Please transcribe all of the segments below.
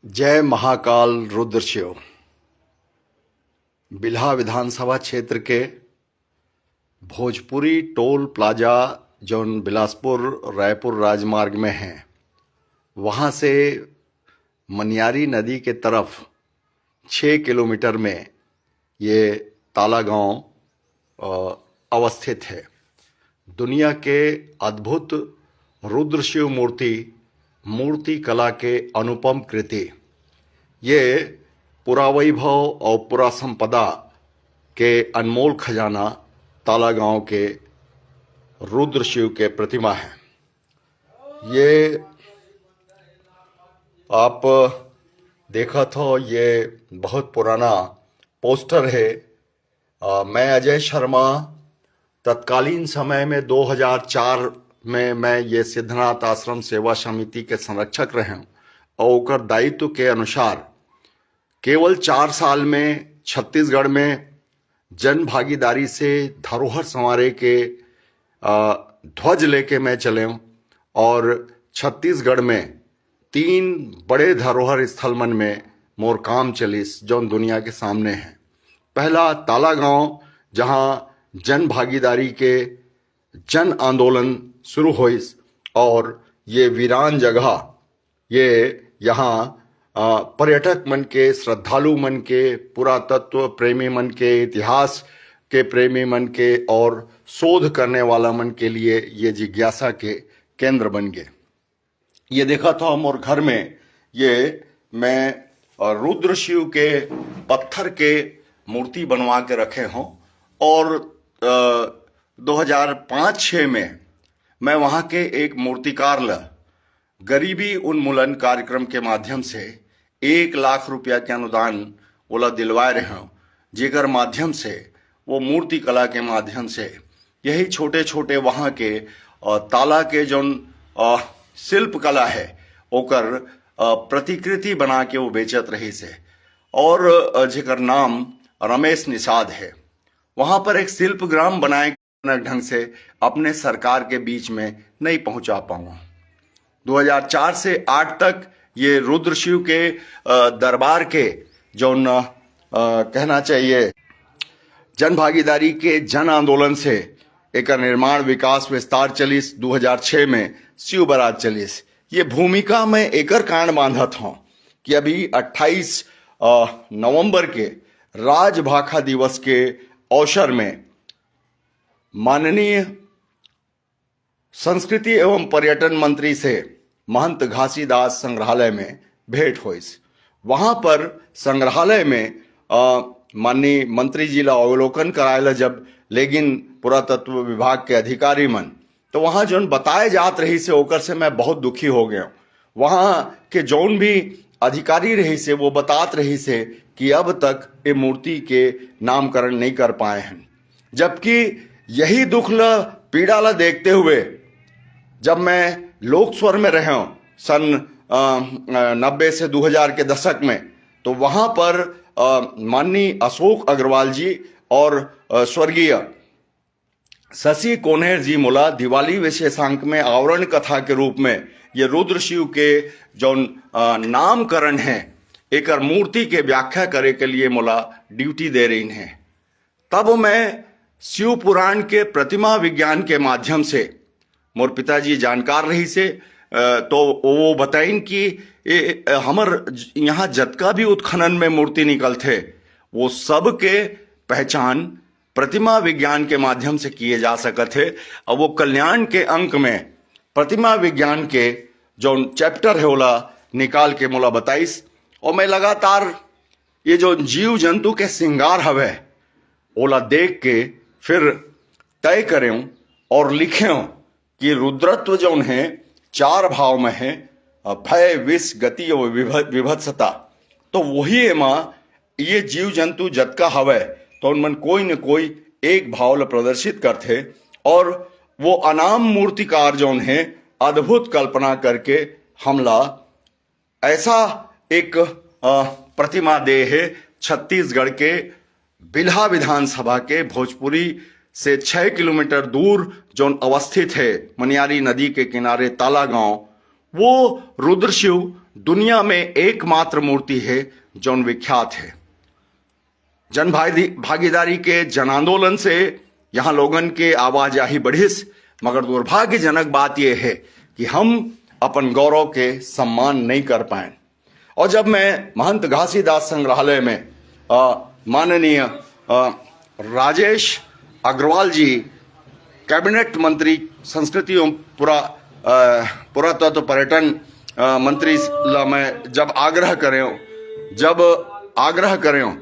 जय महाकाल रुद्र शिव। बिल्हा विधानसभा क्षेत्र के भोजपुरी टोल प्लाजा जौन बिलासपुर रायपुर राजमार्ग में है, वहाँ से मनियारी नदी के तरफ 6 किलोमीटर में ये ताला गांव अवस्थित है। दुनिया के अद्भुत रुद्र शिव मूर्ति कला के अनुपम कृति, ये पूरा वैभव और पूरा संपदा के अनमोल खजाना ताला गांव के रुद्र शिव के प्रतिमा है। ये आप देखत हो, ये बहुत पुराना पोस्टर है। मैं अजय शर्मा, तत्कालीन समय में 2004 में मैं ये सिद्धनाथ आश्रम सेवा समिति के संरक्षक रहे हूँ और ओकर दायित्व के अनुसार केवल 4 साल में छत्तीसगढ़ में जन भागीदारी से धरोहर संवारे के ध्वज लेके मैं चले हूँ और छत्तीसगढ़ में 3 बड़े धरोहर स्थल मन में मोर काम चलिस जौन दुनिया के सामने है। पहला ताला गांव, जहाँ जन भागीदारी के जन आंदोलन शुरू हुई और ये वीरान जगह, ये यहाँ पर्यटक मन के, श्रद्धालु मन के, पुरातत्व प्रेमी मन के, इतिहास के प्रेमी मन के और शोध करने वाला मन के लिए ये जिज्ञासा के केंद्र बन गए। ये देखा था मोर घर में, ये मैं रुद्र शिव के पत्थर के मूर्ति बनवा के रखे हों और 2005-06 में मैं वहाँ के एक मूर्तिकार ला गरीबी उन्मूलन कार्यक्रम के माध्यम से 1 लाख रुपया के अनुदान ओला दिलवाए रहे हूँ, जेकर माध्यम से वो मूर्ति कला के माध्यम से यही छोटे छोटे वहाँ के ताला के जौन शिल्प कला है ओकर प्रतिकृति बना के वो बेचत रही से, और जेकर नाम रमेश निषाद है। वहाँ पर एक शिल्प ग्राम बनाए ढंग से अपने सरकार के बीच में नहीं पहुंचा पाऊंगा। 2004 से 8 तक ये रुद्र शिव के दरबार के जौन कहना चाहिए जन भागीदारी के जन आंदोलन से एक निर्माण विकास विस्तार चलिस। 2006 में शिव बारात चलिस। ये भूमिका में एकर कांड बांधत हूँ कि अभी 28 नवंबर के राजभाखा दिवस के अवसर में माननीय संस्कृति एवं पर्यटन मंत्री से महंत घासीदास संग्रहालय में भेंट हुई। वहाँ पर संग्रहालय में माननीय मंत्री जी ला अवलोकन कराएला जब, लेकिन पुरातत्व विभाग के अधिकारी मन, तो वहाँ जौन बताए जात रही से ओकर से मैं बहुत दुखी हो गया। वहाँ के जौन भी अधिकारी रही से वो बतात रही से कि अब तक ये मूर्ति के नामकरण नहीं कर पाए हैं, जबकि यही दुख ला पीड़ा ला देखते हुए जब मैं लोक स्वर में रहा हूँ सन 90 से 2000 के दशक में, तो वहाँ पर माननीय अशोक अग्रवाल जी और स्वर्गीय शशि कोनेर जी मोला दिवाली विशेषांक में आवरण कथा के रूप में ये रुद्र शिव के जौन नामकरण है एकर मूर्ति के व्याख्या करे के लिए मोला ड्यूटी दे रही हैं। तब मैं शिव पुराण के प्रतिमा विज्ञान के माध्यम से, मोर पिताजी जानकार रही से, तो वो बताइन कि हमर यहाँ जतका भी उत्खनन में मूर्ति निकल थे वो सब के पहचान प्रतिमा विज्ञान के माध्यम से किए जा सकते थे। और वो कल्याण के अंक में प्रतिमा विज्ञान के जो चैप्टर है ओला निकाल के मोला बताइस, और मैं लगातार ये जो जीव जंतु के श्रृंगार हवे ओला देख के फिर तय करें और लिखें कि रुद्रत्व जौन है 4 भाव में है, भय, विष, गति और विभत्सता। तो वही एमा ये जीव जंतु जतका हवे तो उनमन कोई न कोई एक भाव ला प्रदर्शित करते, और वो अनाम मूर्तिकार जौन है अद्भुत कल्पना करके हमला ऐसा एक प्रतिमा दे है छत्तीसगढ़ के बिल्हा विधानसभा के भोजपुरी से 6 किलोमीटर दूर जो अवस्थित है मनियारी नदी के किनारे ताला गांव, वो रुद्र शिव दुनिया में एकमात्र मूर्ति है जौन विख्यात है। जन भागीदारी के जन आंदोलन से यहाँ लोगन के आवाजाही बढ़िस, मगर दुर्भाग्यजनक बात यह है कि हम अपन गौरव के सम्मान नहीं कर पाए। और जब मैं महंत घासीदास संग्रहालय में माननीय राजेश अग्रवाल जी कैबिनेट मंत्री संस्कृति एवं पुरातत्व पर्यटन मंत्री ला मैं जब आग्रह करें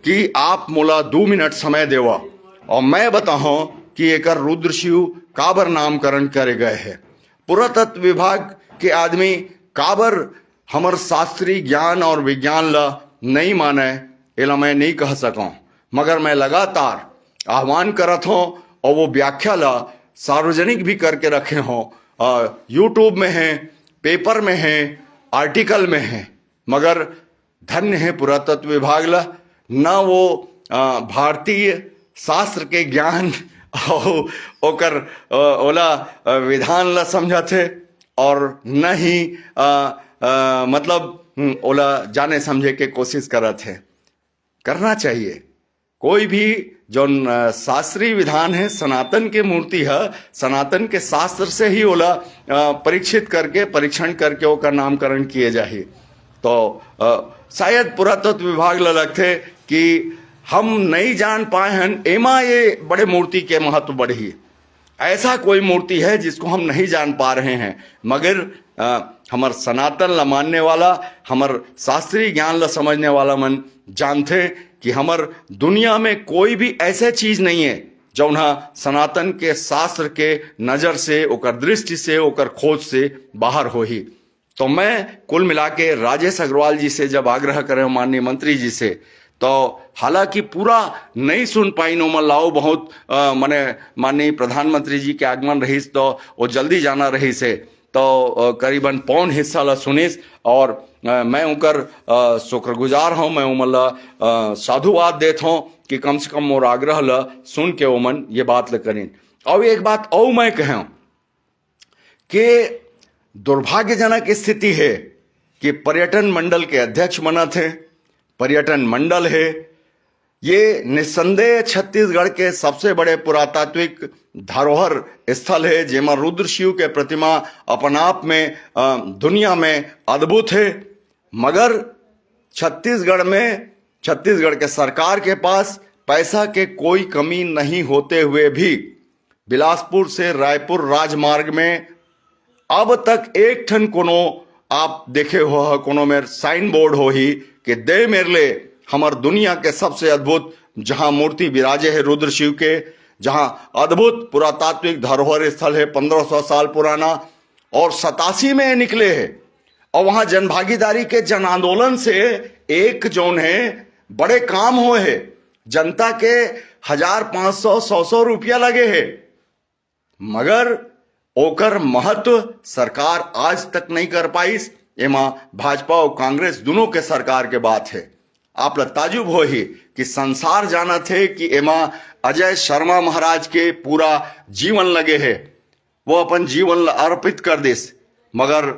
कि आप मोला 2 मिनट समय देवा और मैं बताऊं कि एकर रुद्रशिव काबर नामकरण करे गए है। पुरातत्व विभाग के आदमी काबर हमर शास्त्रीय ज्ञान और विज्ञान ला नहीं माने, एला मैं नहीं कह सकूं, मगर मैं लगातार आह्वान करत हूं और वो व्याख्या ला सार्वजनिक भी करके रखे हों। यूट्यूब में है, पेपर में है, आर्टिकल में है, मगर धन्य है पुरातत्व विभाग ला, न वो भारतीय शास्त्र के ज्ञान और ओकर ओला विधान ला समझत है और न ही मतलब ओला जाने समझे के कोशिश करत है। करना चाहिए। कोई भी जो शास्त्रीय विधान है, सनातन के मूर्ति है, सनातन के शास्त्र से ही ओला परीक्षण करके ओकर नामकरण किए जाए। तो शायद पुरातत्व विभाग ला लगते कि हम नहीं जान पाए हैं एमा ये बड़े मूर्ति के महत्व बढ़ी। ऐसा कोई मूर्ति है जिसको हम नहीं जान पा रहे हैं, मगर हमर सनातन ला मानने वाला, हमर शास्त्रीय ज्ञान ला समझने वाला मन जानते कि हमर दुनिया में कोई भी ऐसे चीज नहीं है जौन सनातन के शास्त्र के नजर से, ओकर दृष्टि से, ओकर खोज से बाहर हो ही। तो मैं कुल मिला के राजेश अग्रवाल जी से जब आग्रह करें माननीय मंत्री जी से, तो हालांकि पूरा नहीं सुन पाई नो मन लाओ बहुत मने माननीय प्रधानमंत्री जी के आगमन रहीस तो वो जल्दी जाना रही से, तो करीबन पौन हिस्सा ला सुनिस और मैं उनकर शुक्रगुजार हूँ। मैं उमन साधुवाद देता हूँ कि कम से कम मोर आग्रह ला सुन के उमन ये बात ल करें। और एक बात और मैं कहूँ कि दुर्भाग्यजनक स्थिति है कि पर्यटन मंडल के अध्यक्ष बना थे, पर्यटन मंडल है ये निस्संदेह छत्तीसगढ़ के सबसे बड़े पुरातात्विक धरोहर स्थल है, जेमा रुद्रशिव के प्रतिमा अपन आप में दुनिया में अद्भुत है। मगर छत्तीसगढ़ के सरकार के पास पैसा के कोई कमी नहीं होते हुए भी बिलासपुर से रायपुर राजमार्ग में अब तक एक ठन कोनो आप देखे हो कोनो में साइन बोर्ड हो ही कि दे मेरे ले हमार दुनिया के सबसे अद्भुत जहां मूर्ति विराजे है रुद्रशिव के, जहां अद्भुत पुरातात्विक धरोहर स्थल है 1500 साल पुराना और 87 में निकले है। और वहां जनभागीदारी के जन आंदोलन से एक जोन है बड़े काम हुए है, जनता के 1500-100 रुपया लगे है, मगर ओकर महत्व सरकार आज तक नहीं कर पाई। एमा भाजपा और कांग्रेस दोनों के सरकार के बात है। आप ताजुब हो ही कि संसार जाना थे कि एमा अजय शर्मा महाराज के पूरा जीवन लगे है, वो अपन जीवन अर्पित कर दिस, मगर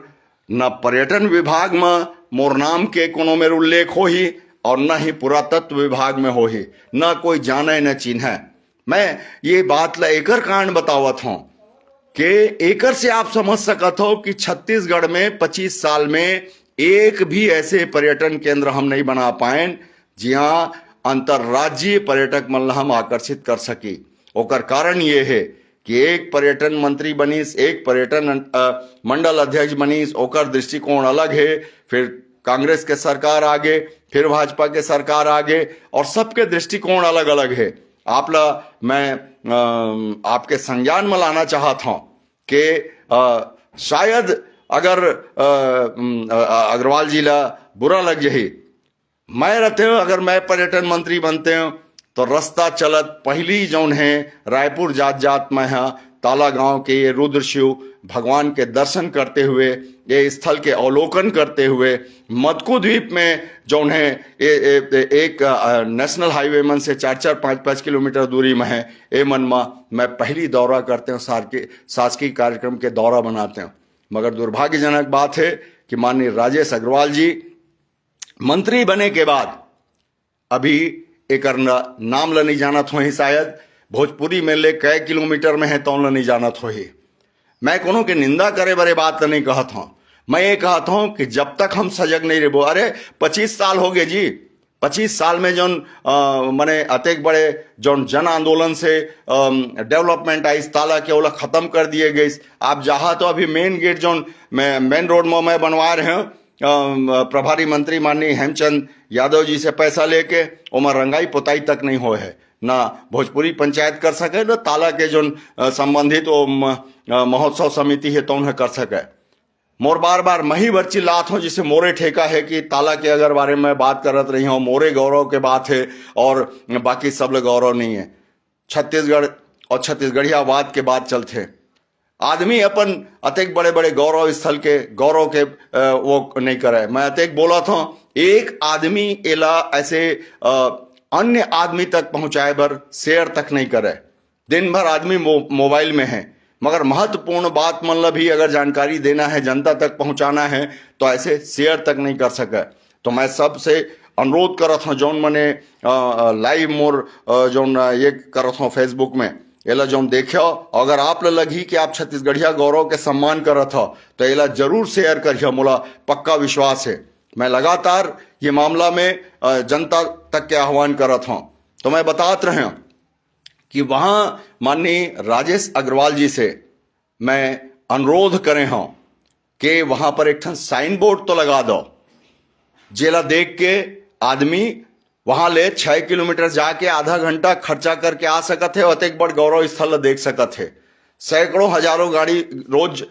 न पर्यटन विभाग में मोर नाम के कोनो में उल्लेख हो ही और न ही पुरातत्व विभाग में हो ही, न कोई जाने न चिन्ह। मैं ये बात ला एकर कारण बतावत हूं कि एकर से आप समझ सकत हो कि छत्तीसगढ़ में 25 साल में एक भी ऐसे पर्यटन केंद्र हम नहीं बना पाए जहां अंतर्राज्यीय पर्यटक मन हम आकर्षित कर सकी। ओकर कारण ये है कि एक पर्यटन मंत्री बनीस, एक पर्यटन मंडल अध्यक्ष बनीस, ओकर दृष्टिकोण अलग है, फिर कांग्रेस के सरकार आगे, फिर भाजपा के सरकार आगे और सबके दृष्टिकोण अलग अलग है। आपला मैं आपके संज्ञान में लाना चाहता हूं कि शायद अगर अग्रवाल जी ला बुरा लग जाही, मैं रहते हो अगर मैं पर्यटन मंत्री बनते हो तो रास्ता चलत पहली जौन है रायपुर जात में है ताला गांव के ये रुद्रशिव भगवान के दर्शन करते हुए, ये स्थल के अवलोकन करते हुए मदकू द्वीप में जौन है एक नेशनल हाईवे मन से 4-4, 5-5 किलोमीटर दूरी में है, ए मन में मैं पहली दौरा करते हूँ, शासकीय कार्यक्रम के दौरा बनाते हैं। मगर दुर्भाग्यजनक बात है कि माननीय राजेश अग्रवाल जी मंत्री बने के बाद अभी एक नाम ल नहीं जानत हो ही, शायद भोजपुरी में ले कई किलोमीटर में है तो ल नहीं जानत हो ही। मैं कोनो के निंदा करे बरे बात नहीं कहत हूं, मैं ये कहता हूं कि जब तक हम सजग नहीं रहो, अरे 25 साल हो गए जी, 25 साल में जौन मने अतेक बड़े जौन जन आंदोलन से डेवलपमेंट आई, ताला के ओला खत्म कर दिए गए। आप जहाँ तो अभी मेन गेट जौन मेन रोड में मैं बनवा रहे हैं, प्रभारी मंत्री माननीय हेमचंद यादव जी से पैसा लेके उमर रंगाई पुताई तक नहीं हो है, ना भोजपुरी पंचायत कर सके, ना ताला के जो संबंधित महोत्सव समिति है तो उन्हें कर सके। मोर बार बार मही बर चिल्लात हूँ जिसे मोरे ठेका है कि ताला के अगर बारे में बात करत रही हूँ, मोरे गौरव के बात है और बाकी सब लोग गौरव नहीं है। छत्तीसगढ़ और छत्तीसगढ़ियावाद के बात चलते आदमी अपन अतेक बड़े बड़े गौरव स्थल के गौरव के वो नहीं करे। मैं अतेक बोला था एक आदमी एला ऐसे अन्य आदमी तक पहुंचाए बर शेयर तक नहीं करे। दिन भर आदमी मोबाइल में है, मगर महत्वपूर्ण बात मतलब भी अगर जानकारी देना है, जनता तक पहुंचाना है तो ऐसे शेयर तक नहीं कर सके। तो मैं सबसे अनुरोध करत हूँ, जौन मैंने लाइव मोर जौन ये करत हूँ फेसबुक में, एला जौन देखो अगर आप लगी कि आप छत्तीसगढ़िया गौरव के सम्मान करत हो तो एला जरूर शेयर करिए, मोला पक्का विश्वास है। मैं लगातार ये मामला में जनता तक के आह्वान करत हूँ। तो मैं बतात रहे कि वहां माननीय राजेश अग्रवाल जी से मैं अनुरोध करे हूं कि वहां पर एक साइन बोर्ड तो लगा दो, जेला देख के आदमी वहां ले 6 किलोमीटर जाके आधा घंटा खर्चा करके आ सकत है और एक बड़ गौरव स्थल देख सकत है। सैकड़ों हजारों गाड़ी रोज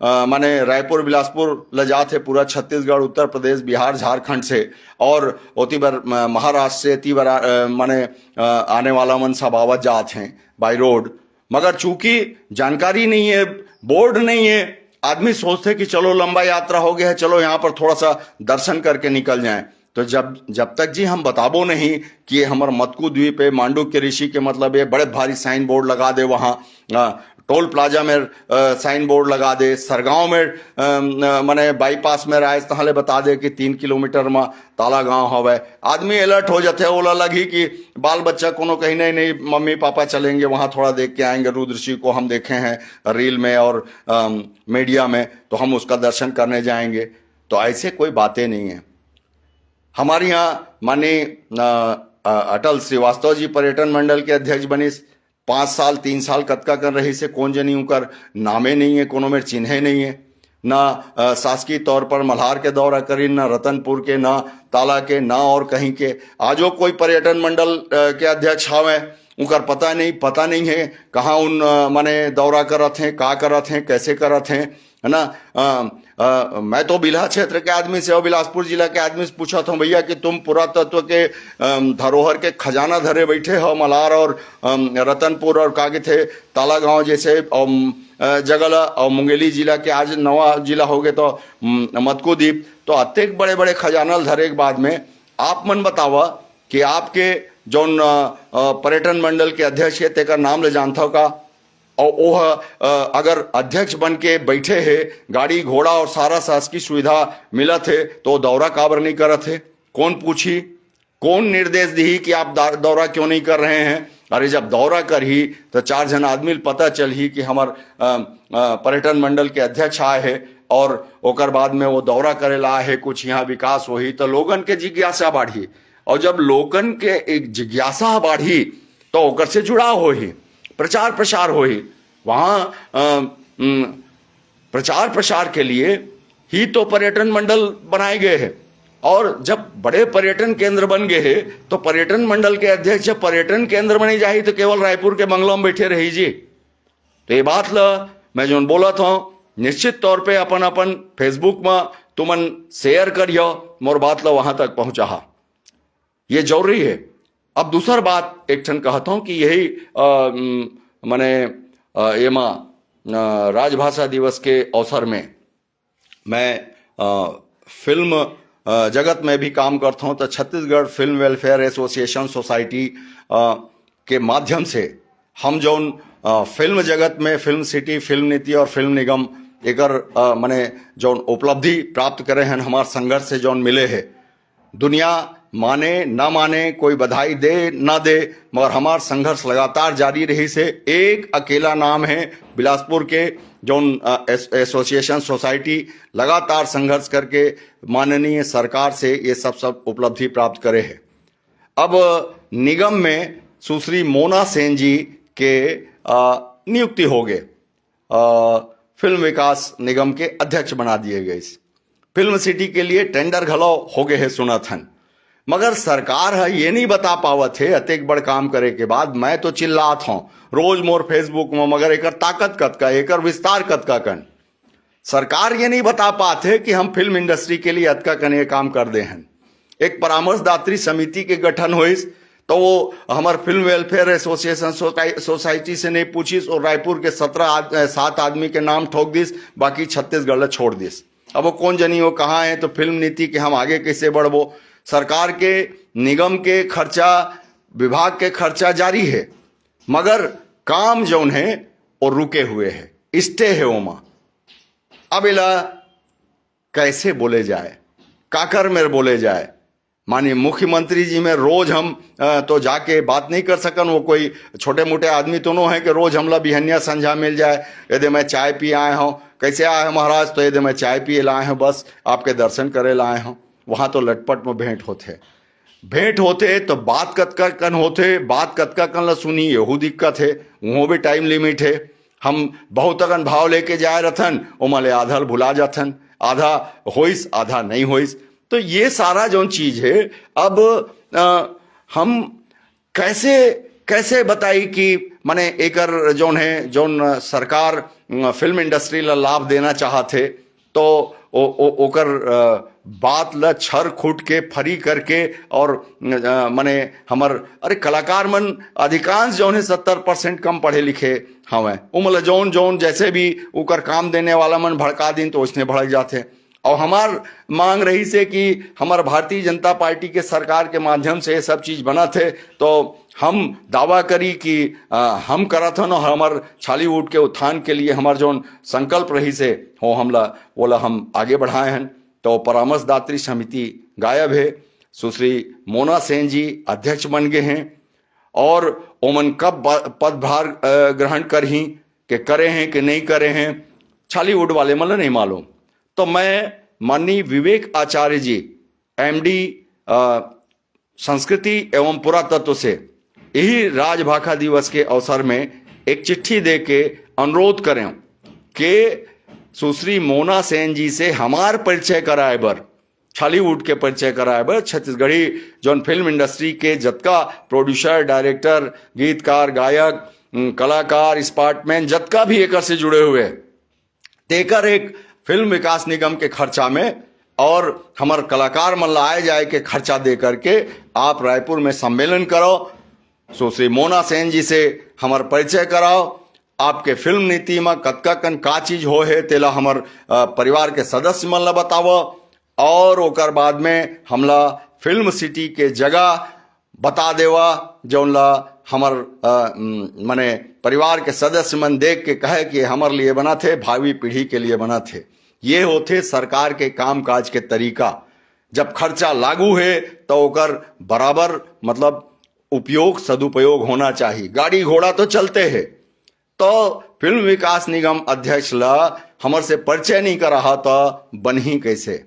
माने रायपुर बिलासपुर ल जात है, पूरा छत्तीसगढ़ उत्तर प्रदेश बिहार झारखंड से और ओती बार महाराष्ट्र से ती बार माने आने वाला मन सब आवत जात हैं बाई रोड। मगर चूंकि जानकारी नहीं है, बोर्ड नहीं है, आदमी सोचते कि चलो लंबा यात्रा हो गया है, चलो यहाँ पर थोड़ा सा दर्शन करके निकल जाएं। तो जब तक जी हम बताबो नहीं कि ये हमारे मतकू द्वीप है, मांडू के ऋषि के मतलब ये बड़े भारी साइन बोर्ड लगा दे, वहाँ टोल प्लाजा में साइन बोर्ड लगा दे, सरगांव में माने बाईपास में राय तहले बता दे कि 3 किलोमीटर में ताला गांव हवे। आदमी अलर्ट हो जाते, ओला लगी कि बाल बच्चा कोनो कहीं नहीं मम्मी पापा चलेंगे वहां थोड़ा देख के आएंगे, रुद्रऋषि को हम देखे हैं रील में और मीडिया में, तो हम उसका दर्शन करने जाएंगे। तो ऐसे कोई बातें नहीं है। हमारे यहाँ माननीय अटल श्रीवास्तव जी पर्यटन मंडल के अध्यक्ष बनी, 5 साल 3 साल कतका कर रही से कौन जनी उनकर नामे नहीं है, कोनो में चिन्हे नहीं है, ना शासकीय तौर पर मल्हार के दौरा करी, ना रतनपुर के, ना ताला के, ना और कहीं के। आजो कोई पर्यटन मंडल के अध्यक्ष हावे उनकर पता नहीं है कहाँ उन माने दौरा करत हैं, का करत हैं, कैसे करत हैं, है ना। मैं तो बिल्हा क्षेत्र के आदमी से और बिलासपुर जिला के आदमी से पूछा था, भैया कि तुम पुरातत्व के धरोहर के खजाना धरे बैठे हो, मल्हार और रतनपुर और कागे थे ताला गांव जैसे जगह, और मुंगेली जिला के आज नवा जिला हो गए तो मतकू द्वीप, तो अत्येक बड़े बड़े खजाना धरे के बाद में आप मन बतावा कि आपके जौन पर्यटन मंडल के अध्यक्ष है तेकर नाम ले जानता का, और वह अगर अध्यक्ष बन के बैठे है, गाड़ी घोड़ा और सारा शासकीय सुविधा मिलत है, तो दौरा काबर नहीं करत है? कौन पूछी, कौन निर्देश दी कि आप दौरा क्यों नहीं कर रहे हैं? अरे जब दौरा कर ही तो 4 जन आदमी पता चल ही कि हमार पर्यटन मंडल के अध्यक्ष आए है और ओकर बाद में वो दौरा करे ला है, कुछ यहाँ विकास हो ही तो लोगन के जिज्ञासा बढ़ी, और जब लोगन के एक जिज्ञासा बढ़ी तो ओकर से जुड़ाव हो ही, प्रचार प्रसार हो ही। वहाँ प्रचार प्रसार के लिए ही तो पर्यटन मंडल बनाए गए हैं, और जब बड़े पर्यटन केंद्र बन गए हैं तो पर्यटन मंडल के अध्यक्ष जब पर्यटन केंद्र बनी जाए तो केवल रायपुर के बंगलों में बैठे रही जी। तो ये बात मैं जो बोला था, निश्चित तौर पे अपन अपन फेसबुक में तुमन शेयर करियो, मोर बात वहां तक पहुंचा, ये जरूरी है। अब दूसर बात एक ठन कहता हूं कि यही मैंने एमा राजभाषा दिवस के अवसर में मैं फिल्म जगत में भी काम करता हूं, तो Chhattisgarh film welfare association society के माध्यम से हम जो फिल्म जगत में फिल्म सिटी, फिल्म नीति और फिल्म निगम एकर माने जौन उपलब्धि प्राप्त करे हैं हमार संघर्ष से जौन मिले है, दुनिया माने ना माने, कोई बधाई दे ना दे, मगर हमार संघर्ष लगातार जारी रही से। एक अकेला नाम है बिलासपुर के जौन एसोसिएशन सोसाइटी लगातार संघर्ष करके माननीय सरकार से ये सब उपलब्धि प्राप्त करे है। अब निगम में सुश्री मोना सेन जी के नियुक्ति हो गए, फिल्म विकास निगम के अध्यक्ष बना दिए गए। फिल्म सिटी के लिए टेंडर घलो हो गए है सुनत हन, मगर सरकार है ये नहीं बता पावत है अतेक बड़ काम करे के बाद। मैं तो चिल्लात हूं रोज मोर फेसबुक में, मगर एकर ताकत कतका, एकर विस्तार कतका कन सरकार ये नहीं बता पाते कि हम फिल्म इंडस्ट्री के लिए अतका कन ये काम कर दे हैं। एक परामर्शदात्री समिति के गठन हुईस तो वो हमार फिल्म वेलफेयर एसोसिएशन सोसाइटी से नहीं पूछिस और रायपुर के 7 आदमी के नाम ठोक दिस, बाकी छत्तीसगढ़ छोड़ दिस। अब वो कौन जनी वो कहाँ है, तो फिल्म नीति के हम आगे कैसे बढ़बो। सरकार के निगम के खर्चा, विभाग के खर्चा जारी है, मगर काम जौन है वो रुके हुए है, स्टे है ओमा। अब इला कैसे बोले जाए, काकर में बोले जाए। मानिए मुख्यमंत्री जी में रोज हम तो जाके बात नहीं कर सकन, वो कोई छोटे मोटे आदमी तो नो है कि रोज हमला बिहनिया संझा मिल जाए, यदि मैं चाय पी आए हूँ, कैसे आए हैं महाराज, तो यदि मैं चाय पिए लाए हैं, बस आपके दर्शन करे लाए हूँ। वहाँ तो लटपट में भेंट होते तो बात कतका कन होते, बात कतका कन ला सुनी, यहू दिक्कत है। वहाँ भी टाइम लिमिट है। हम बहुत अगन भाव लेके जाए रथन, ओमले आधा भुला जाथन, आधा होइस आधा नहीं होइस। तो ये सारा जो चीज है, अब हम कैसे बताई कि माने एकर जौन है, जौन सरकार फिल्म इंडस्ट्री ला लाभ देना चाहते, तो ओकर बात ल छर खुट के फरी करके और माने हमर अरे कलाकार मन अधिकांश जौन है 70% कम पढ़े लिखे हमें, उमल जौन जैसे भी उकर काम देने वाला मन भड़का दिन तो उसने भड़क जाते। और हमार मांग रही से कि हमार भारतीय जनता पार्टी के सरकार के माध्यम से ये सब चीज बना थे, तो हम दावा करी कि हम करत हन और हमार छालीवुड के उत्थान के लिए हमार जो संकल्प रही से हो हमला बोला हम आगे बढ़ाए हैं। तो परामर्शदात्री समिति गायब है, सुश्री मोना सेन जी अध्यक्ष बन गए हैं, और ओमन कब पदभार ग्रहण कर ही कि करे हैं कि नहीं करे हैं, छालीवुड वाले मन नहीं मालूम। तो मैं माननीय विवेक आचार्य जी एमडी संस्कृति एवं पुरातत्व से यही राजभाषा दिवस के अवसर में एक चिट्ठी दे के अनुरोध करें कि सुश्री मोना सेन जी से हमार परिचय कराए बर, छालीवुड के परिचय कराए बर, छत्तीसगढ़ी जौन फिल्म इंडस्ट्री के जतका प्रोड्यूसर, डायरेक्टर, गीतकार, गायक, कलाकार, स्पार्टमैन जतका भी एकर से जुड़े हुए तेकर एक फिल्म विकास निगम के खर्चा में और हमार कलाकार मन लाए जाए के खर्चा दे करके आप रायपुर में सम्मेलन करो, सुश्री मोना सेन जी से हमार परिचय कराओ, आपके फिल्म नीति में कतका कन का चीज हो है तेला हमार परिवार के सदस्य मन ला बताओ, और ओकर बाद में हमला फिल्म सिटी के जगह बता देवा जौन ला हमार माने परिवार के सदस्य मन देख के कहे कि हमारे लिए बना थे, भावी पीढ़ी के लिए बना थे। ये होते सरकार के कामकाज के तरीका। जब खर्चा लागू है तो ओकर बराबर मतलब उपयोग सदुपयोग होना चाहिए। गाड़ी घोड़ा तो चलते हैं, तो फिल्म विकास निगम अध्यक्ष ला हमर से परिचय नहीं कर रहा तो बन ही कैसे।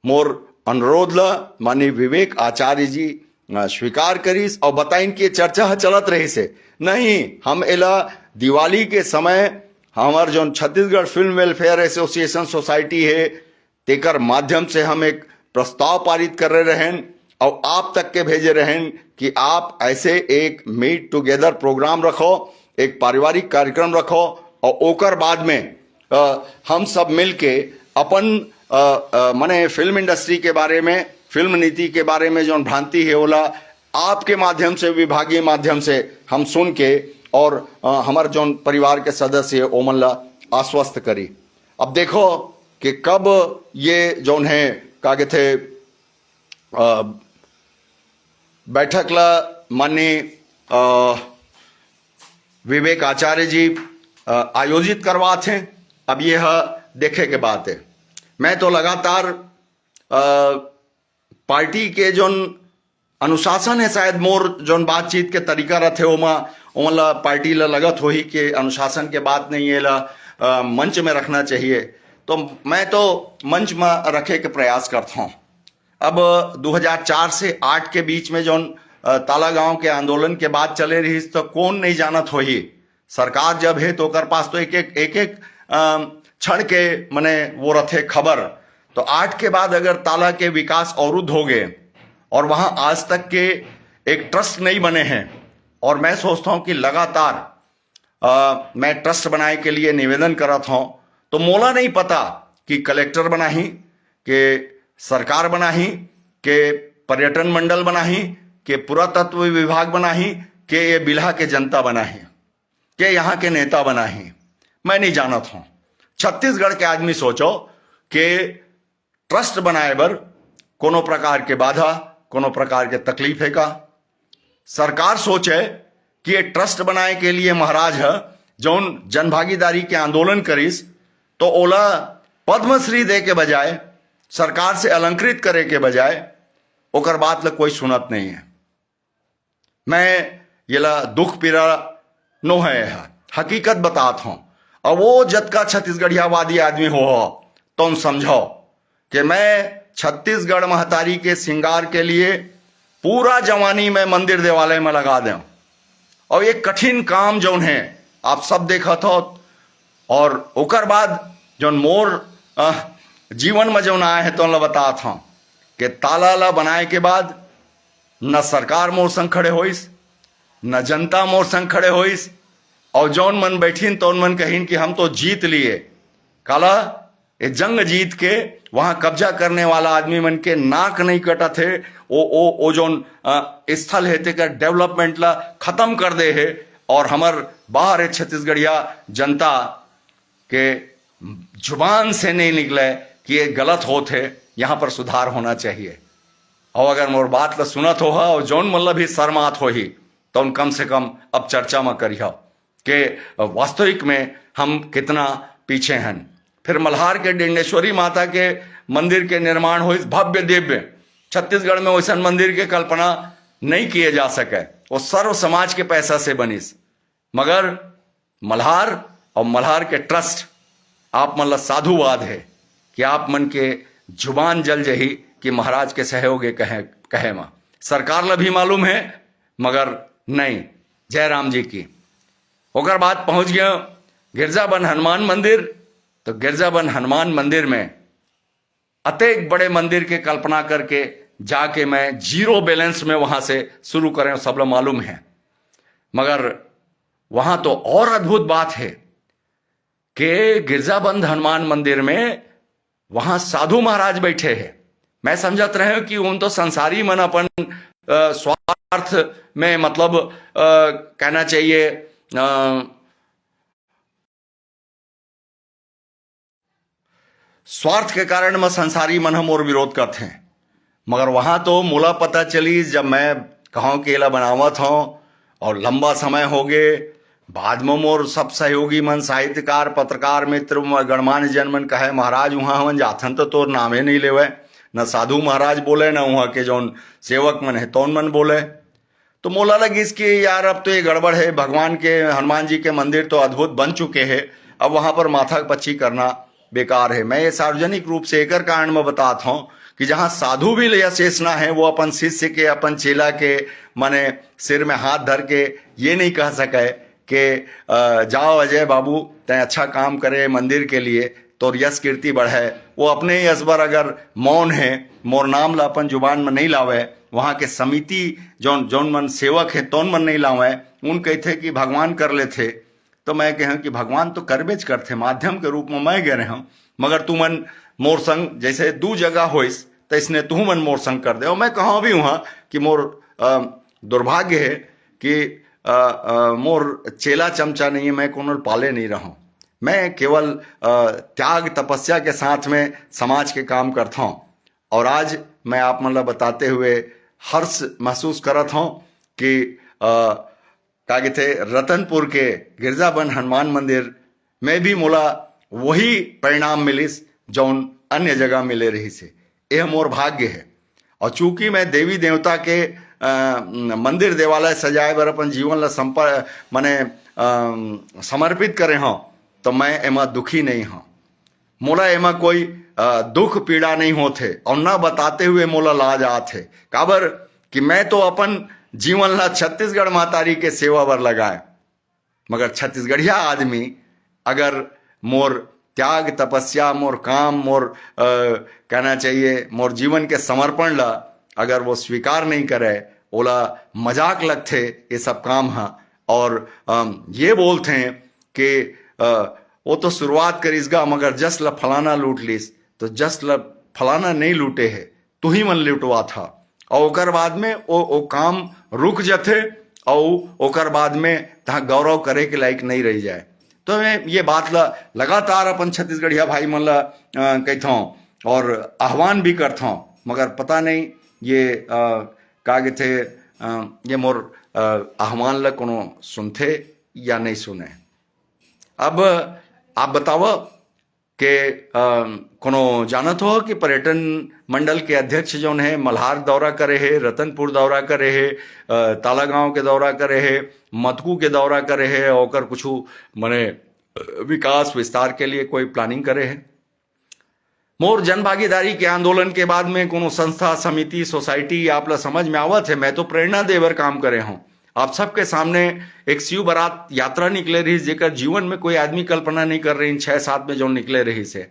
मोर अनुरोध ला माननीय विवेक आचार्य जी स्वीकार करीस और बताइन कि चर्चा चलत रही से नहीं। हम एला दिवाली के समय हमार जो Chhattisgarh film welfare association society है तेकर माध्यम से हम एक प्रस्ताव पारित कर रहे हैं और आप तक के भेजे रहें कि आप ऐसे एक मीट टुगेदर प्रोग्राम रखो, एक पारिवारिक कार्यक्रम रखो, और ओकर बाद में हम सब मिलके अपन माने फिल्म इंडस्ट्री के बारे में, फिल्म नीति के बारे में जो भ्रांति है ओला आपके माध्यम से, विभागीय माध्यम से हम सुन के और हमारे जो परिवार के सदस्य है ओमन ला आश्वस्त करी। अब देखो कि कब ये जो है कागे थे बैठक ला माननीय विवेक आचार्य जी आयोजित करवाते हैं, अब यह देखे के बात है। मैं तो लगातार पार्टी के जोन अनुशासन है, शायद मोर जोन बातचीत के तरीका रथे ओमला पार्टी ला लगत हो ही कि अनुशासन के बात नहीं है ला मंच में रखना चाहिए, तो मैं तो मंच में रखे के प्रयास करता हूँ। अब 2004 से 8 के बीच में जोन ताला गांव के आंदोलन के बाद चले रही तो कौन नहीं जानत हो ही। सरकार जब है तो ओकर पास तो एक एक क्षण के मने वो रथे खबर। तो 8 के बाद अगर ताला के विकास अवरुद्ध हो गए और वहां आज तक के एक ट्रस्ट नहीं बने हैं, और मैं सोचता हूं कि लगातार मैं ट्रस्ट बनाए के लिए निवेदन करत हूं, तो मोला नहीं पता कि कलेक्टर बनाही, कि सरकार बनाही, के पर्यटन मंडल बनाही, के पुरातत्व विभाग बनाही, के ये बिल्हा के जनता बनाही, के यहाँ के नेता बनाही, मैं नहीं जानत हूं। छत्तीसगढ़ के आदमी सोचो कि ट्रस्ट बनाए बर कोनो प्रकार के बाधा, कोनो प्रकार के तकलीफ है का। सरकार सोचे कि ये ट्रस्ट बनाए के लिए महाराज है जौन जनभागीदारी के आंदोलन करीस, तो ओला पद्मश्री दे के बजाय, सरकार से अलंकृत करे के बजाय ओकर बात ला कोई सुनत नहीं है। मैं ये ला दुख पीड़ा नो है, हकीकत बतात हूं। और वो जतका छत्तीसगढ़ियावादी आदमी हो तुम समझो कि मैं छत्तीसगढ़ महतारी के श्रृंगार के लिए पूरा जवानी में मंदिर देवालय में लगा दें। और ये कठिन काम जौन है आप सब देखत हो, और ओकर बाद जौन मोर जीवन में जौन आए हैं तो ला बतात हूं कि ताला ला बनाए के बाद न सरकार मोर संग खड़े होइस, न जनता मोर संग खड़े होइस, और जौन मन बैठीन तो मन कहीन कि हम तो जीत लिए। काला ये जंग जीत के वहां कब्जा करने वाला आदमी मन के नाक नहीं कटा थे, ओ जौन स्थल है ते का डेवलपमेंट ला खत्म कर दे है, और हमर बाहर है छत्तीसगढ़िया जनता के जुबान से नहीं निकले कि ये गलत होत है, यहाँ पर सुधार होना चाहिए। और अगर मोर बात ला सुनत हो और जौन मतलब भी शर्मात हो ही, तो कम से कम अब चर्चा में करिए कि वास्तविक में हम कितना पीछे हैं। फिर मल्हार के डिंडेश्वरी माता के मंदिर के निर्माण हो, भव्य दिव्य, छत्तीसगढ़ में वैसा मंदिर के कल्पना नहीं किए जा सके, वो सर्व समाज के पैसा से बनिस। मगर मल्हार और मल्हार के ट्रस्ट आप मन ला साधुवाद है कि आप मन के जुबान जल जही कि महाराज के सहयोग कहे मां। सरकार ला भी मालूम है मगर नहीं, जयराम जी की। ओकर बाद पहुंच गया गिरजाबंद हनुमान मंदिर। तो गिरजाबंद हनुमान मंदिर में अतेक बड़े मंदिर के कल्पना करके जाके मैं जीरो बैलेंस में वहां से शुरू करें, सब लोग मालूम है। मगर वहां तो और अद्भुत बात है कि गिरजाबंद हनुमान मंदिर में वहां साधु महाराज बैठे हैं। मैं समझत रहे कि उन तो संसारी मन अपन स्वार्थ में, मतलब कहना चाहिए स्वार्थ के कारण में संसारी मन हम और विरोध करते हैं। मगर वहां तो मोला पता चली जब मैं कहूँ कि एला बनावत हूँ और लंबा समय हो गए, बाद में मोर सब सहयोगी मन, साहित्यकार, पत्रकार मित्र, गणमान्य जन मन कहे महाराज वहाँ हमन जाथन तो तोर नामे नहीं लेवे, न साधु महाराज बोले न वहाँ के जौन सेवक मन है तौन मन बोले। तो मोला लगिस कि यार अब तो ये गड़बड़ है, भगवान के हनुमान जी के मंदिर तो अद्भुत बन चुके हैं, अब वहाँ पर माथा पच्ची करना बेकार है। मैं ये सार्वजनिक रूप से एक कारण में बताता हूँ कि जहाँ साधु भी या शेषना है वो अपन शिष्य के, अपन चेला के माने सिर में हाथ धर के ये नहीं कह सके कि जाओ अजय बाबू तय अच्छा काम करे मंदिर के लिए तो यश कीर्ति बढ़े। वो अपने ही असबर अगर मौन है, मोर नाम ला अपन जुबान में नहीं लावे, वहाँ के समिति जौन मन सेवक है तौन मन नहीं लावे, उन कहते कि भगवान कर लेते। तो मैं कह कि भगवान तो करबेज करते, माध्यम के रूप में मैं गए रहा हूँ, मगर तू मन मोर संग जैसे दू जगह होइस तो इसने तू मन मोर संग कर दे। और मैं कहा भी वहाँ कि मोर दुर्भाग्य है कि मोर चेला चमचा नहीं है, मैं कोनो पाले नहीं रहा हूँ, मैं केवल त्याग तपस्या के साथ में समाज के काम करता हूँ। और आज मैं आप मतलब बताते हुए हर्ष महसूस करत हूँ कि का कहते रतनपुर के गिरजाबंद हनुमान मंदिर में भी मोला वही परिणाम मिलिस जौन अन्य जगह मिले रही से। यह मोर भाग्य है। और चूंकि मैं देवी देवता के मंदिर देवालय सजाए बर अपन जीवन ला समर्पित करे हों, तो मैं एमा दुखी नहीं हूं। मोला एमा कोई दुख पीड़ा नहीं होते और ना बताते हुए मोला लाज आथे। काबर कि मैं तो अपन जीवन ला छत्तीसगढ़ महतारी के सेवा बर लगाए, मगर छत्तीसगढ़िया आदमी अगर मोर त्याग तपस्या, मोर काम, मोर कहना चाहिए मोर जीवन के समर्पण ला अगर वो स्वीकार नहीं करे, ओला मजाक लगते ये सब काम है। और ये बोलते हैं कि वो तो शुरुआत करीसगा, मगर जस ल फलाना लूट लिस, तो जस ल फलाना नहीं लूटे है, तू ही मन लूटवा था। और ओकर बाद में वो काम रुक जाते और ओकर बाद में तहाँ गौरव करे के लायक नहीं रह जाए। तो मैं ये बात ला लगातार अपन छत्तीसगढ़िया भाई मन ला कहता हूँ और आह्वान भी करता हूँ, मगर पता नहीं ये कागे थे ये मोर आह्वान ला कोनो सुनते या नहीं सुने। अब आप बताओ कि कोनो जानत हो कि पर्यटन मंडल के अध्यक्ष जौन है मल्हार दौरा करे है, रतनपुर दौरा करे है, तालागांव के दौरा करे है, मतकू के दौरा करे है, और कुछ मने विकास विस्तार के लिए कोई प्लानिंग करे है। मोर जन भागीदारी के आंदोलन के बाद में कोनो संस्था, समिति, सोसाइटी आप ला समझ में आवत है, मैं तो प्रेरणा देवर काम करे हूँ। आप सबके सामने एक शिव बारात यात्रा निकले रही, जेकर जीवन में कोई आदमी कल्पना नहीं कर रही 6-7 में जो निकले रही से।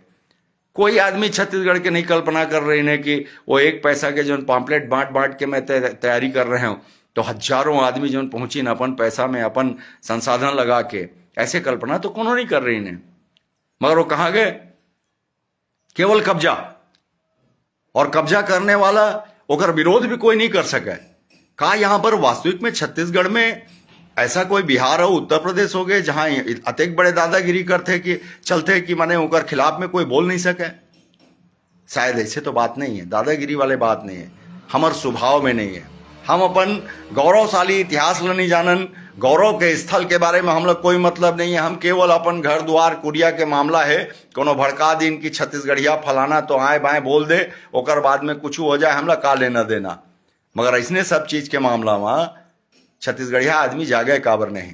कोई आदमी छत्तीसगढ़ के नहीं कल्पना कर रही है कि वो 1 पैसा के जो पॉम्पलेट बांट के मैं तैयारी कर रहे हूँ, तो हजारों आदमी जो पहुंची न अपन पैसा में अपन संसाधन लगा के, ऐसे कल्पना तो कोनो नहीं कर रही ने। मगर वो कहाँ गए? केवल कब्जा, और कब्जा करने वाला ओकर विरोध भी कोई नहीं कर सके। का यहाँ पर वास्तविक में छत्तीसगढ़ में ऐसा कोई बिहार और उत्तर प्रदेश हो गए जहां अतेक बड़े दादागिरी करते कि चलते कि माने ओकर खिलाफ में कोई बोल नहीं सके? शायद ऐसे तो बात नहीं है, दादागिरी वाले बात नहीं है, हमार स्वभाव में नहीं है। हम अपन गौरवशाली इतिहास ल नहीं जानन, गौरव के स्थल के बारे में हम लोग कोई मतलब नहीं है। हम केवल अपन घर द्वार कुरिया के मामला है, कोनो भड़का दिन की छत्तीसगढ़िया फलाना तो आए बाएं बोल दे, ओकर बाद में कुछ हो जाए, हमला का लेना देना। मगर ऐसने सब चीज के मामला में छत्तीसगढ़िया आदमी जागे काबर नहीं।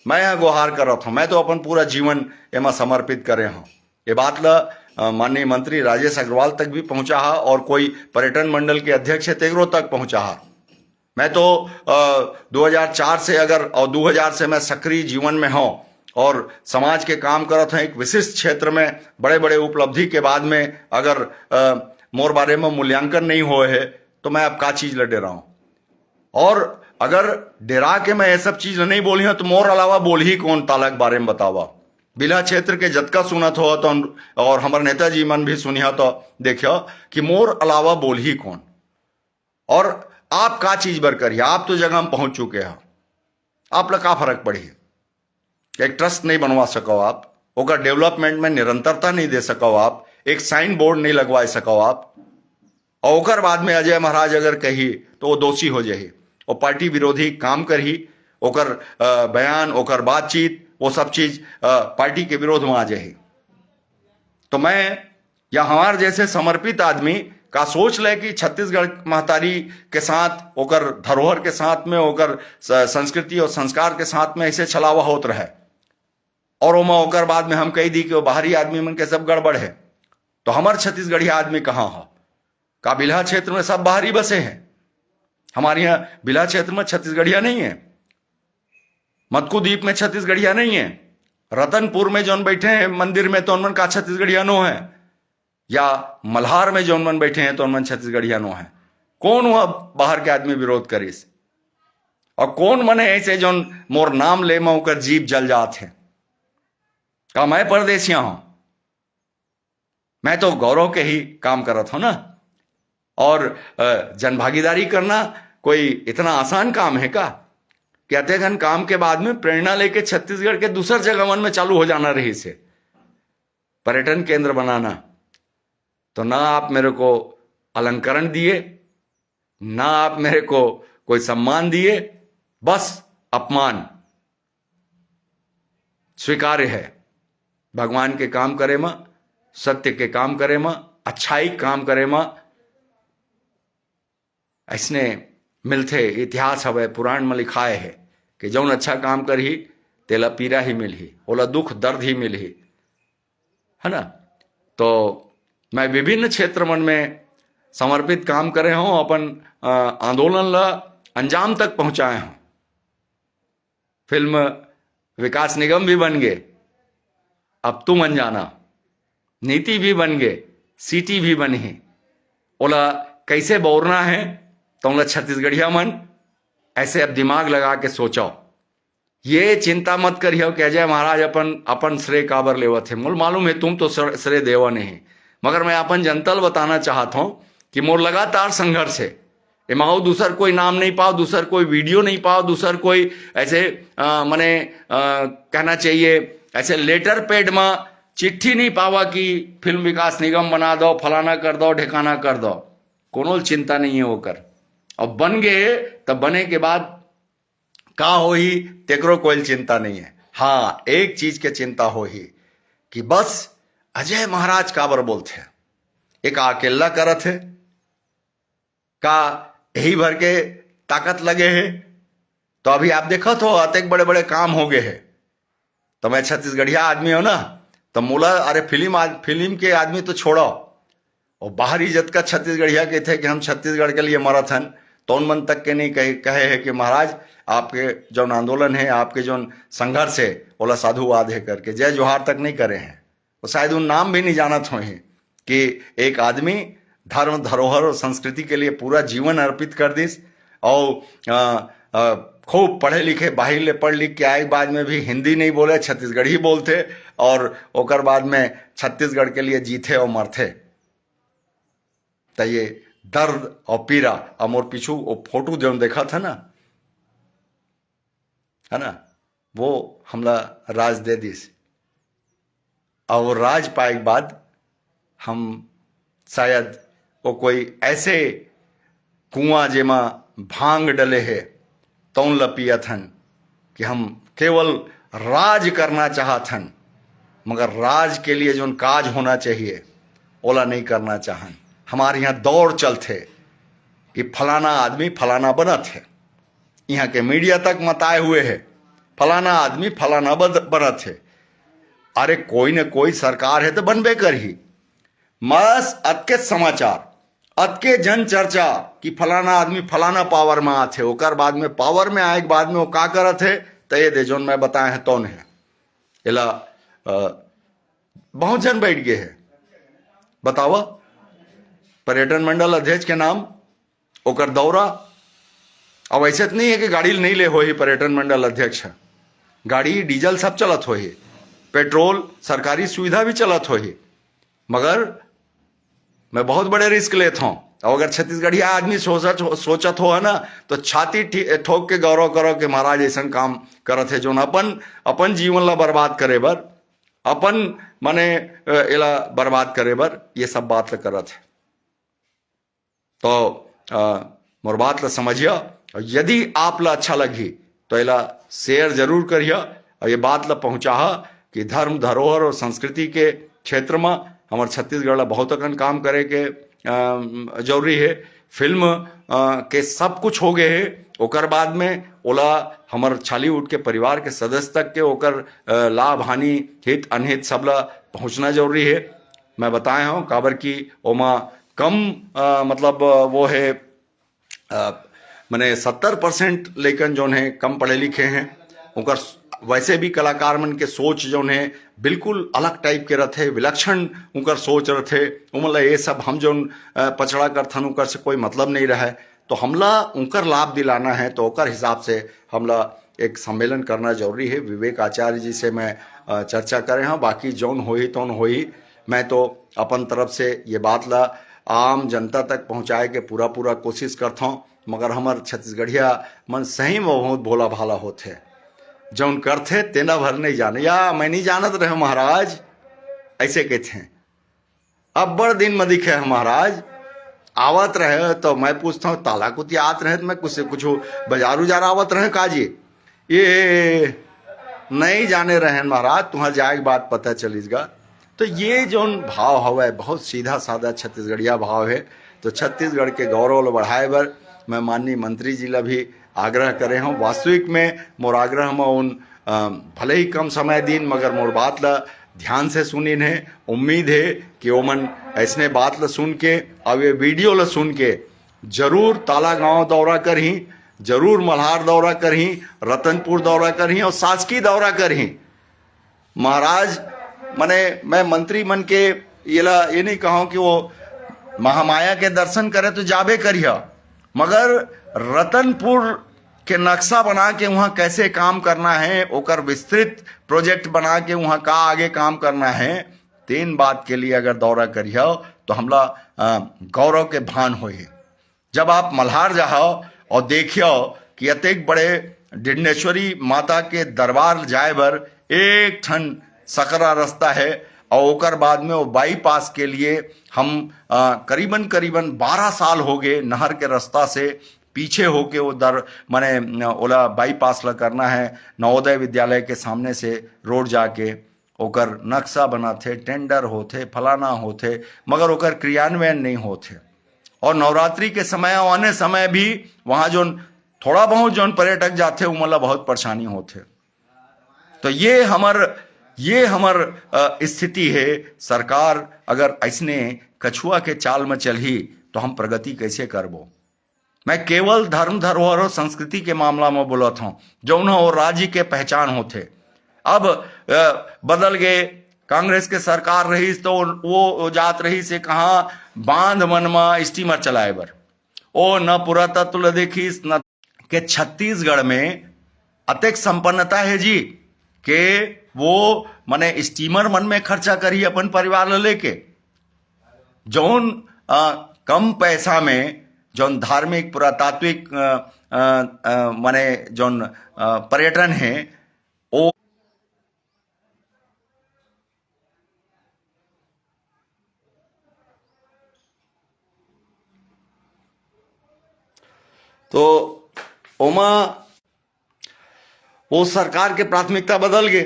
मैं यहाँ गुहार करत हूँ, मैं तो अपन पूरा जीवन एमा समर्पित करे हूँ। ये बात ला माननीय मंत्री राजेश अग्रवाल तक भी पहुंचा है, और कोई पर्यटन मंडल के अध्यक्ष है तेगरो तक पहुंचा है। मैं तो 2004 से और 2000 से मैं सक्रिय जीवन में हूँ और समाज के काम करत हूँ। एक विशिष्ट क्षेत्र में बड़े बड़े उपलब्धि के बाद में अगर मोर बारे में मूल्यांकन नहीं हुए है, तो मैं अब का चीज ल डेरा हूं। और अगर डेरा के मैं ये सब चीज नहीं बोली हूं, तो मोर अलावा बोल ही कौन तालक बारे में बतावा। बिला क्षेत्र के जतका सुनत हो तो, और हमारे नेताजी मन भी सुनिया तो देखियो कि मोर अलावा बोल ही कौन। और आप का चीज बर करिए, आप तो जगह में पहुंच चुके हैं, आप ला का फर्क पड़ी? एक ट्रस्ट नहीं बनवा सको आप, ओकर डेवलपमेंट में निरंतरता नहीं दे सको आप, एक साइन बोर्ड नहीं लगवा सको आप, और ओकर बाद में अजय महाराज अगर कही तो वो दोषी हो जाही, वो पार्टी विरोधी काम करही, ओकर बयान, ओकर बातचीत, वो सब चीज पार्टी के विरोध में आ जाही। तो मैं या हमारे जैसे समर्पित आदमी का सोच ले कि छत्तीसगढ़ महतारी के साथ, ओकर धरोहर के साथ में, ओकर संस्कृति और संस्कार के साथ में ऐसे छलावा होत रहे, और ओकर बाद में हम कह दी कि वो बाहरी आदमी मन के सब गड़बड़ है। तो हमारे छत्तीसगढ़िया आदमी कहाँ हो? का बिल्हा क्षेत्र में सब बाहरी बसे हैं? हमारे यहाँ बिल्हा क्षेत्र में छत्तीसगढ़िया नहीं है, मतकू द्वीप में छत्तीसगढ़िया नहीं है, रतनपुर में जौन बैठे हैं मंदिर में तो उनमन का छत्तीसगढ़िया नो है, या मल्हार में जौन मन बैठे हैं तो उनमन छत्तीसगढ़िया नो है। कौन हुआ बाहर के आदमी विरोध करिस? और कौन मने ऐसे जौन मोर नाम ले में ओकर जीभ जल जात है? का मैं परदेसिया हूं? मैं तो गौरव के ही काम करत हूं ना। और जन भागीदारी करना कोई इतना आसान काम है का? कहते घन काम के बाद में प्रेरणा लेके छत्तीसगढ़ के दूसर जगह में चालू हो जाना रही से पर्यटन केंद्र बनाना। तो ना आप मेरे को अलंकरण दिए, ना आप मेरे को कोई सम्मान दिए, बस अपमान स्वीकार्य है। भगवान के काम करे में, सत्य के काम करे में, अच्छाई काम करे में। ऐसने मिलते इतिहास हवे, पुराण में लिखाए है कि जौन अच्छा काम करही तेला पीरा ही मिलही, ओला दुख दर्द ही मिलही, है ना। तो मैं विभिन्न क्षेत्र मन में समर्पित काम करे हूं, अपन आंदोलन ला अंजाम तक पहुंचाए हूं। फिल्म विकास निगम भी बन गए, अब तुम अनजाना, नीति भी बन गए, सीटी भी बनी। ओला कैसे बोरना है तो ओला छत्तीसगढ़िया मन ऐसे अब दिमाग लगा के सोचो। ये चिंता मत करियो कि अजय महाराज अपन श्रेय काबर लेवत है। मोल मालूम है तुम तो श्रेय देवा नहीं, मगर मैं अपन जनता बताना चाहता हूं कि मोर लगातार संघर्ष है। एमाओ दूसर कोई नाम नहीं पाओ, दूसर कोई वीडियो नहीं पाओ, दूसर कोई ऐसे मने कहना चाहिए ऐसे लेटर पैड में चिट्ठी नहीं पावा कि फिल्म विकास निगम बना दो, फलाना कर दो, ठिकाना कर दो। कोनो चिंता नहीं है होकर। अब बन गए तब बने के बाद का हो ही तेकरो कोई चिंता नहीं है। हाँ, एक चीज के चिंता हो ही कि बस अजय महाराज काबर बोलते हैं, एक अकेला करत है का यही भर के ताकत लगे है। तो अभी आप देखो तो अतेक बड़े बड़े काम हो गए हैं। तो मैं छत्तीसगढ़िया आदमी हो ना, तो मोला अरे फिल्म के आदमी तो छोड़ो, और बाहरी जत का छत्तीसगढ़िया के थे कि हम छत्तीसगढ़ के लिए मराथन, तो उन मन तक के नहीं कहे है कि महाराज आपके जो आंदोलन है, आपके जो संघर्ष है, ओला साधुवाद है करके जय जोहार तक नहीं करे हैं। वो शायद उन नाम भी नहीं जानत हो कि एक आदमी धर्म धरोहर और संस्कृति के लिए पूरा जीवन अर्पित कर दिस, और खूब पढ़े लिखे, बाहर ले पढ़ लिख के आए, बाद में भी हिंदी नहीं बोले, छत्तीसगढ़ी बोलते, और ओकर बाद में छत्तीसगढ़ के लिए जीते और मरते। तो ये दर्द और पीड़ा, और मोर पीछू वो फोटो जो देखा था ना, है ना, वो हमला राज दे दिस। और राज पाए के बाद हम शायद वो कोई ऐसे कुआं जेमा भांग डले है तौन लपियत हन कि हम केवल राज करना चाहतन, मगर राज के लिए जो काज होना चाहिए ओला नहीं करना चाहन। हमारे यहाँ दौड़ चलते कि फलाना आदमी फलाना बनत है, यहाँ के मीडिया तक मताए हुए है फलाना आदमी फलाना बनत है। अरे कोई न कोई सरकार है तो बनबे कर ही, मस अतके समाचार, अतके जन चर्चा कि फलाना आदमी फलाना पावर में आते, ओकर बाद में पावर में आए के बाद में वो का करत है, तो ये दे जोन मैं बताए हैं तौन है। इला बहुत जन बैठ गए है। बतावा पर्यटन मंडल अध्यक्ष के नाम ओकर दौरा। अब ऐसे तो नहीं है कि गाड़ी नहीं ले हो ही पर्यटन मंडल अध्यक्ष है, गाड़ी डीजल सब चलत हो ही, पेट्रोल सरकारी सुविधा भी चलत हो ही, मगर मैं बहुत बड़े रिस्क लेता हूं। और अगर छत्तीसगढ़िया आदमी सोचत हो है ना, तो छाती ठोक के गौरव करो कि महाराज ऐसा काम करत है जो अपन जीवन ला बर्बाद करे बर, अपन माने इला बर्बाद करे बर ये सब बात ला करत है। तो मोर बात ला समझिया, और यदि आप ला अच्छा लगी तो इला शेयर जरूर करिए, और ये बात ला पहुंचा कि धर्म धरोहर और संस्कृति के क्षेत्र में हमारे छत्तीसगढ़ ला बहुत अकन काम करे के जरूरी है। फिल्म के सब कुछ हो गए है, ओकर बाद में ओला हमार छालीवुड के परिवार के सदस्य तक के ओकर लाभ हानि हित अनहित सब ला पहुंचना जरूरी है। मैं बताया हूँ काबर की ओमा कम मतलब वो है मैंने 70% लेकिन जो है कम पढ़े लिखे हैं, उनका वैसे भी कलाकार मन के सोच जो है बिल्कुल अलग टाइप के रहते, विलक्षण उनका सोच रहते। मतलब ये सब हम जो पछड़ा कर थन उनकर से कोई मतलब नहीं रहा है, तो हमला उनकर लाभ दिलाना है, तो उनकर हिसाब से हमला एक सम्मेलन करना जरूरी है। विवेक आचार्य जी से मैं चर्चा करे हाँ, बाकी जौन होई तौन होई। मैं तो अपन तरफ से ये बात ला आम जनता तक पहुँचाए के पूरा कोशिश करता हूँ, मगर हमार छत्तीसगढ़िया मन सही में बहुत भोला भाला होते, जौन करते तेना भर नहीं जाने, या मैं नहीं जानत रहे महाराज ऐसे कहते हैं। अब बड़ दिन में दिखे है महाराज आवत रहे, तो मैं पूछता हूँ ताला कुछ आत रहे, तो मैं कुछ बाजार उजार आवत रहे काजी ये नहीं जाने रहन महाराज, तुम्हार जाए के बाद पता चलीसगा। तो ये जो भाव हवा बहुत सीधा साधा छत्तीसगढ़िया भाव है। तो छत्तीसगढ़ के गौरव ल बढ़ाए बर मैं माननीय मंत्री जी ला भी आग्रह करे हूँ। वास्तविक में मोर आग्रह में उन भले ही कम समय दिन मगर मोर बात ला ध्यान से सुनिन है। उम्मीद है कि ओमन ऐसने बात ला सुन के अब ये वीडियो ला सुन के जरूर ताला गांव दौरा करही, जरूर मल्हार दौरा करही, रतनपुर दौरा करही और शासकीय दौरा करही। महाराज मने मैं मंत्री मन के ये नहीं कहूँ कि वो महामाया के दर्शन करे तो जाबे करिया, मगर रतनपुर के नक्शा बना के वहाँ कैसे काम करना है, ओकर विस्तृत प्रोजेक्ट बना के वहाँ का आगे काम करना है, तीन बात के लिए अगर दौरा करियो तो हमला गौरव के भान होई। जब आप मल्हार जाओ और देखियो कि अतेक बड़े डिंडेश्वरी माता के दरबार जाए बर एक ठन सकरा रास्ता है और ओकर बाद में वो बाईपास के लिए हम करीबन 12 साल हो गए नहर के रास्ता से पीछे होके वो माने ओला बाईपास ला करना है। नवोदय विद्यालय के सामने से रोड जाके ओकर नक्शा बनाथे, टेंडर होथे, फलाना होथे, मगर ओकर क्रियान्वयन नहीं होथे। और नवरात्रि के समय और अन्य समय भी वहाँ जो थोड़ा बहुत जो पर्यटक जाते उमला बहुत परेशानी होथे। तो ये हमर स्थिति है। सरकार अगर ऐसने कछुआ के चाल में चलही तो हम प्रगति कैसे करबो। मैं केवल धर्म धरोहर और संस्कृति के मामला में बोलत हूँ जौन और राज्य के पहचान होते। अब बदल गए, कांग्रेस के सरकार रही तो वो जात रही से कहाँ बांध मन में स्टीमर चलाए बर ओ न पुरातत्व देखिस न के छत्तीसगढ़ में अतेक संपन्नता है जी के वो मने स्टीमर मन में खर्चा करी अपन परिवार ला लेके। जौन कम पैसा में जौन धार्मिक पुरातात्विक माने जौन पर्यटन है वो तो ओमा वो सरकार के प्राथमिकता बदल गए।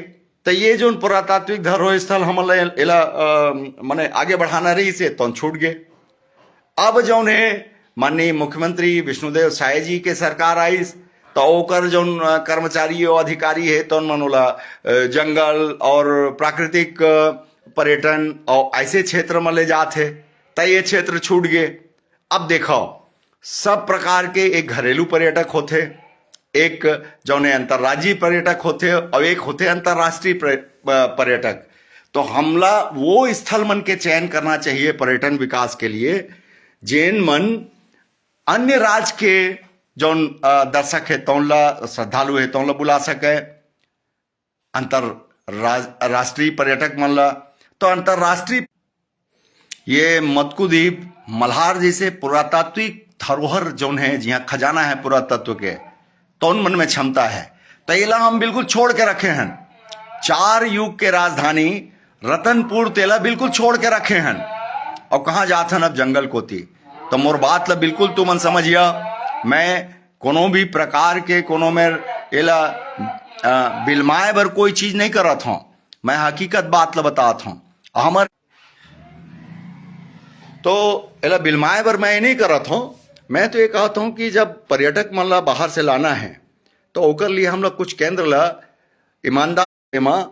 तो ये जो पुरातात्विक धरोहर स्थल हमला इला माने आगे बढ़ाना रही से तो छूट गए। अब जौन है माननीय मुख्यमंत्री विष्णुदेव साय जी के सरकार आई तो ओकर जौन कर्मचारी और अधिकारी है तो मनोला जंगल और प्राकृतिक पर्यटन और ऐसे क्षेत्र में ले जाते तो ये क्षेत्र छूट गए। अब देखो सब प्रकार के एक घरेलू पर्यटक होते, एक जौन अंतर्राज्यीय पर्यटक होते और एक होते अंतर्राष्ट्रीय पर्यटक। तो हमला वो स्थल मन के चयन करना चाहिए पर्यटन विकास के लिए जेन मन अन्य राज्य के जौन दर्शक है तौला श्रद्धालु है तौला बुला सके। अंतरराष्ट्रीय पर्यटक मन ला तो अंतरराष्ट्रीय ये मत्कुद्वीप मल्हार जैसे पुरातात्विक धरोहर जौन है जहाँ खजाना है पुरातत्व के तो उन मन में क्षमता है तो ये हम बिल्कुल छोड़ के रखे हैं। 4 युग के राजधानी रतनपुर तेला बिल्कुल छोड़ के रखे हैं और कहाँ जाते हैं अब जंगल कोती। तो मोर बात ला बिल्कुल तुमन समझिया। मैं कोनो भी प्रकार के कोनो में एला बिलमाए बर कोई चीज नहीं करत हूँ, मैं हकीकत बात ला बतात हूँ। हमर तो एला बिलमाए बर मैं नहीं करत हूँ। मैं तो ये कहता हूँ कि जब पर्यटक मन ला बाहर से लाना है तो ओकर लिए हम लोग कुछ केंद्र ला ईमानदार में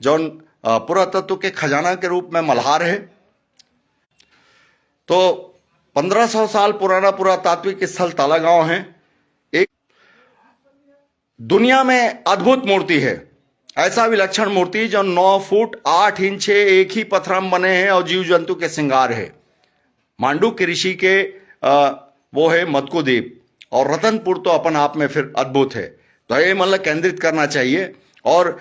जौन पुरातत्व के खजाना के रूप में मल्हार है तो 1500 साल पुराना पुरातात्विक स्थल तालागांव है। एक दुनिया में अद्भुत मूर्ति है, ऐसा विलक्षण मूर्ति जो 9 फुट 8 इंच एक ही पत्थर में बने हैं और जीव जंतु के श्रृंगार है। मांडू के ऋषि के वो है मत्कुद्वीप और रतनपुर तो अपन आप में फिर अद्भुत है। तो ये मतलब केंद्रित करना चाहिए और